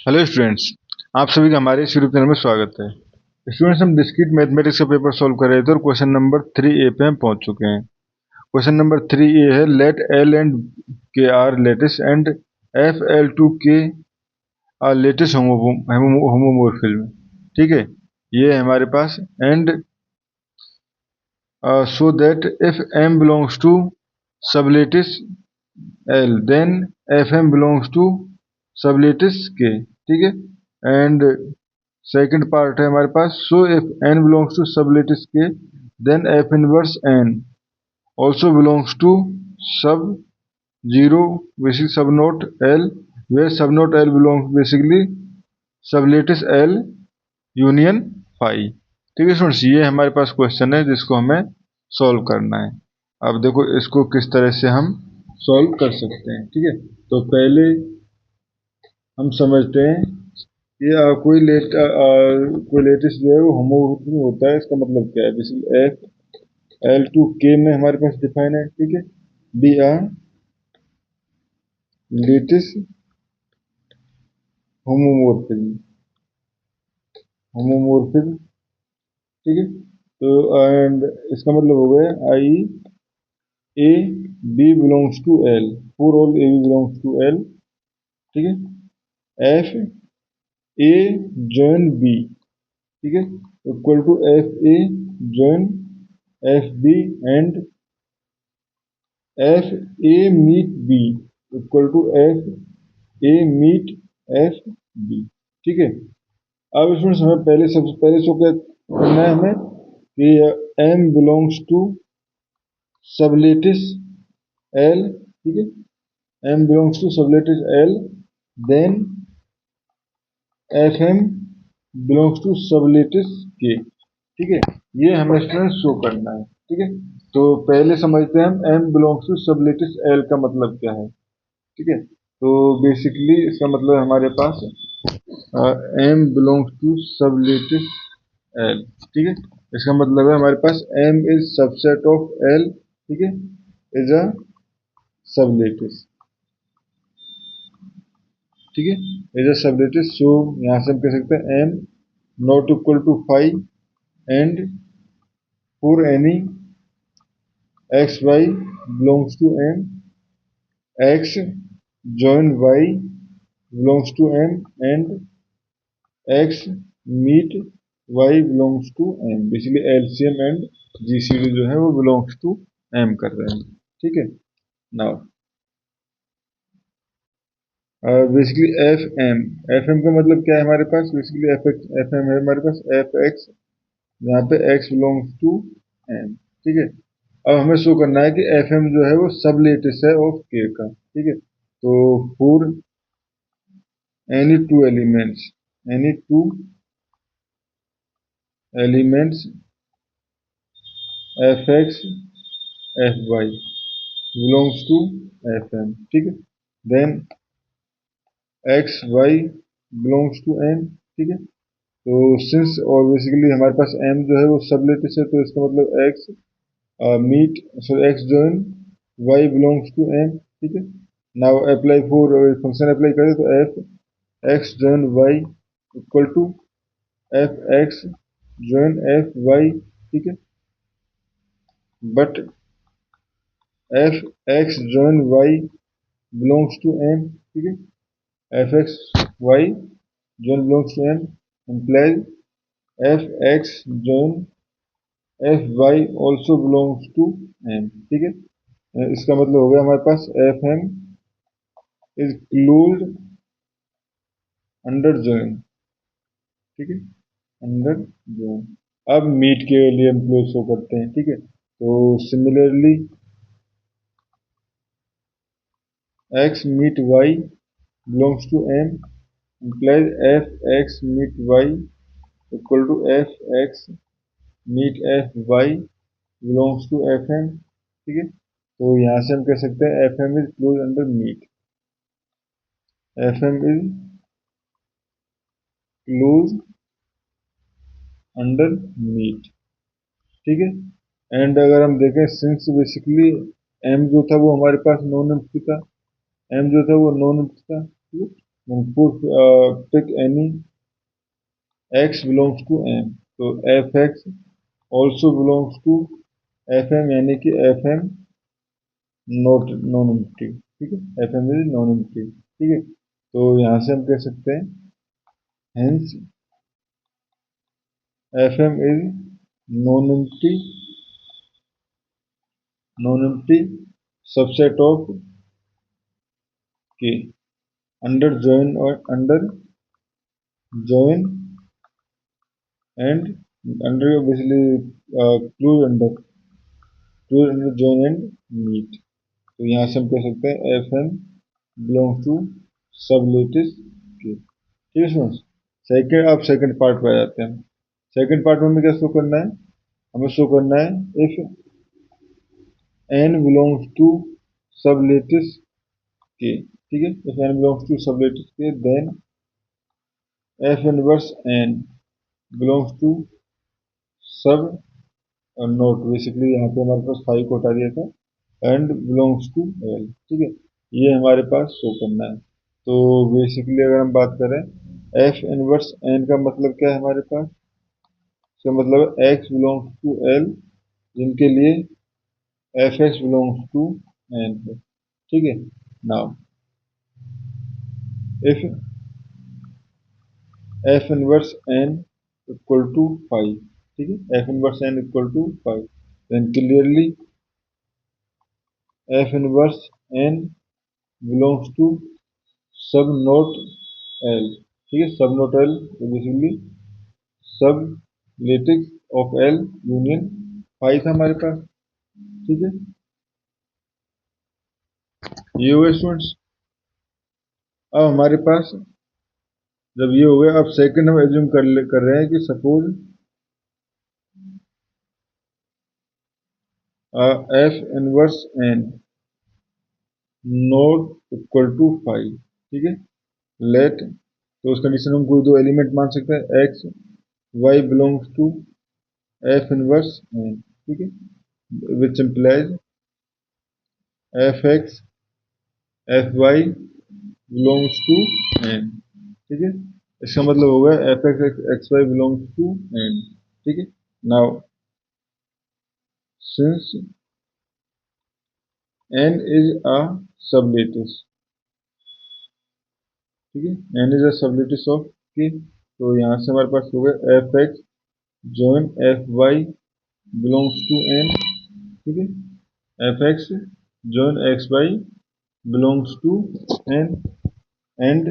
Hello students, आप सभी का हमारे इस यूट्यूब चैनल में स्वागत है। स्टूडेंट्स, हम डिस्क्रीट मैथमेटिक्स का पेपर सॉल्व कर रहे थे और क्वेश्चन नंबर 3A पे हम पहुंच चुके हैं। क्वेश्चन नंबर 3A है, let L and K are lattices and F L to K are lattice homomorphism. ठीक है, ये है हमारे पास। And so that if M belongs to sublattice L then FM belongs to sublattice K। ठीक है, and second part है हमारे पास, so if n belongs to sublattice K then F inverse n also belongs to sub 0 basically sub node L, where sub node L belongs basically sublattice L union phi। ठीक है students, ये हमारे पास question है जिसको हमें solve करना है। अब देखो इसको किस तरह से हम सॉल्व कर सकते हैं। ठीक है, तो पहले हम समझते हैं कि कोई लेटेस्ट जो है वो होमोमोर्फिज्म होता है। इसका मतलब क्या है? बेसिकली एफ एल टू के में हमारे पास डिफाइन है। ठीक है, बी आर लेटेस्ट होमोमोर्फिज्म। ठीक है, तो एंड इसका मतलब हो गया I A B belongs to L, for all A B belongs to L. ठीक है, एफ ए जॉइन बी, ठीक है, equal to F A join F B and F A meet B equal to F A meet F B. ठीक है, अब इसमें हमें सबसे पहले शो क्या करना है हमें कि M belongs to sublattice L. ठीक है, M belongs to sublattice L then F M belongs to sublattice K. ठीक है, ये हमें इसमें शो करना है। ठीक है, तो पहले समझते हैं हम M belongs to sublattice L का मतलब क्या है। ठीक है, तो बेसिकली इसका मतलब हमारे पास M belongs to sublattice L. ठीक है, इसका मतलब है हमारे पास M is subset of L. ठीक है, इज अ सबलेटिस। ठीक है, इज अ सबलेटिस। सो यहाँ से हम कह सकते हैं M not equal to 5 and for any x Y belongs to M, x join y belongs to m and x meet y belongs to m। Basically LCM and GCD जो है वो belongs to m कर रहे हैं। ठीक है, now basically F M का मतलब क्या है हमारे पास? बेसिकली एफ एम है हमारे पास एफ एक्स, यहाँ पे x बिलोंग्स टू m। ठीक है, अब हमें शो करना है कि एफ एम जो है वो सब लेटेस्ट है ऑफ k का। ठीक है, तो for any two elements fx fy belongs to fm। ठीक है, then x Y belongs to M. ठीक है, तो सिंस और बेसिकली हमारे पास m जो है वो सबलेटिस है, तो इसका मतलब x meet so x join Y belongs to m। ठीक है, now apply for function apply करें तो f x join Y equal to F x join F Y. ठीक है, but f x join Y belongs to M. ठीक है, F x y join belongs to M implies f x join F y also belongs to M. ठीक है, इसका मतलब हो गया हमारे पास F M is close under join. ठीक है, अंडर जॉइन। अब मीट के लिए हम क्लोज शो करते हैं। ठीक है, तो similarly x meet Y belongs to M implies f x meet y equal to F x meet F Y belongs to f M. ठीक है, तो यहाँ से हम कह सकते हैं f M is close under meet, f M is close under meet. ठीक है, एंड अगर हम देखें सिंस बेसिकली एम जो था वो हमारे पास नॉन एम्प्टी था, एम जो था वो नॉन एम्प्टी था। ठीक है, pick any x belongs to m, तो f x also belongs to f M, यानी कि f M not non empty, ठीक है, f M is non empty, ठीक है। तो यहाँ से हम कह सकते हैं hence f M is non empty, non empty subset of K under join और under join and under basically close under join and meet. तो यहाँ से हम कह सकते हैं f M belongs to sublattice K, ठीक है स्टूडेंट्स। सेकंड, आप सेकंड पार्ट पे आ जाते हैं। सेकंड पार्ट में हमें क्या शो करना है, हमें शो करना है if n belongs to sublattice K, ठीक है, if n belongs to sublattice K then f inverse n belongs to sub not, basically यहाँ पे हमारे पास 5 को हटा दिया था, एंड बिलोंग्स टू l, ठीक है, ये हमारे पास शो करना है। तो बेसिकली अगर हम बात करें f इनवर्स n का मतलब क्या है हमारे पास, इसका मतलब x बिलोंग्स टू l जिनके लिए f x belongs to n है, ठीक है। Now if f inverse n equal to 5, ठीक है, f inverse n equal to 5, then clearly f inverse n belongs to sub not l, ठीक है, sub not l, तो basically sublattice of l union 5 था हमारे पास, ठीक है। ये हुए स्टूडेंट्स। अब हमारे पास जब ये हो गया, अब सेकंड हम एज्यूम कर रहे हैं कि suppose f inverse n not equal to 5, ठीक है, लेट, तो उस कंडीशन में हम कोई दो एलिमेंट मान सकते हैं X Y belongs to F inverse n, ठीक है, which implies F X F Y belongs to n, ठीक है, इसका मतलब हो गया F X X Y belongs to n, ठीक है। Now since n is a sublattice, ठीक है, n is a sublattice of k, तो यहाँ से हमारे पास हो गया F x join F Y belongs to n, ठीक है, F x join x Y belongs to n and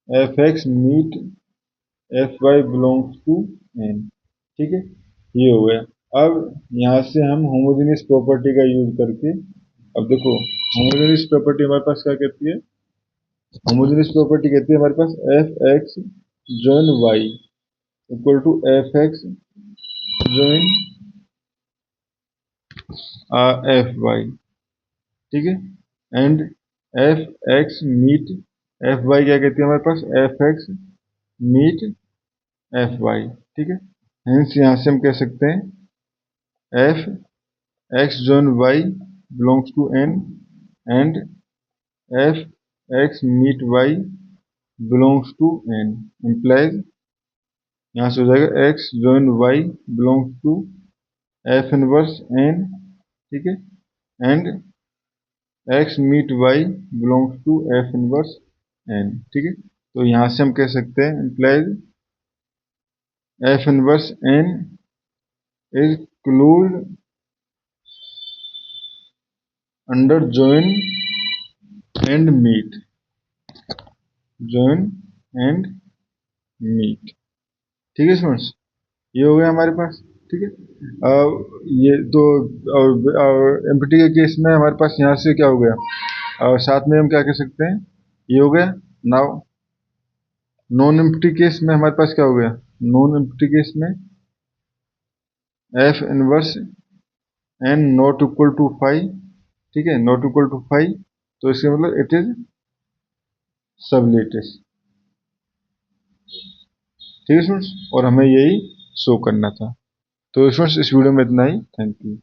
F x meet F Y belongs to n, ठीक है, ये हो गया। अब यहाँ से हम होमोजेनियस प्रॉपर्टी का यूज करके, अब देखो होमोजेनियस प्रॉपर्टी हमारे पास क्या कहती है, होमोजेनियस प्रॉपर्टी कहती है हमारे पास F x join Y equal to F x join F Y, ठीक है, and F x meet F Y क्या कहती है हमारे पास F x meet F Y, ठीक है। हेंस यहाँ से हम कह सकते हैं F x join Y belongs to n and F x meet Y belongs to n implies, यहाँ से हो जाएगा X join Y belongs to F inverse n, ठीक है, and x meet Y belongs to F inverse n, ठीक है। तो यहाँ से हम कह सकते हैं implies f inverse n is close under join and meet, join and meet, ठीक है स्टूडेंट्स, ये हो गया हमारे पास, ठीक है। ये तो एम्प्टी के केस में हमारे पास यहाँ से क्या हो गया, और साथ में हम क्या कह सकते हैं, ये हो गया। नाउ नॉन एम्प्टी केस में हमारे पास क्या हो गया, नॉन एम्प्टी केस में f inverse N not equal to 5, ठीक है, नॉट इक्वल टू 5, तो इसका मतलब इट इज सबलेटिस, ठीक है स्टूडेंट्स, और हमें यही शो करना था। तो स्टूडेंट्स इस वीडियो में इतना ही, थैंक यू।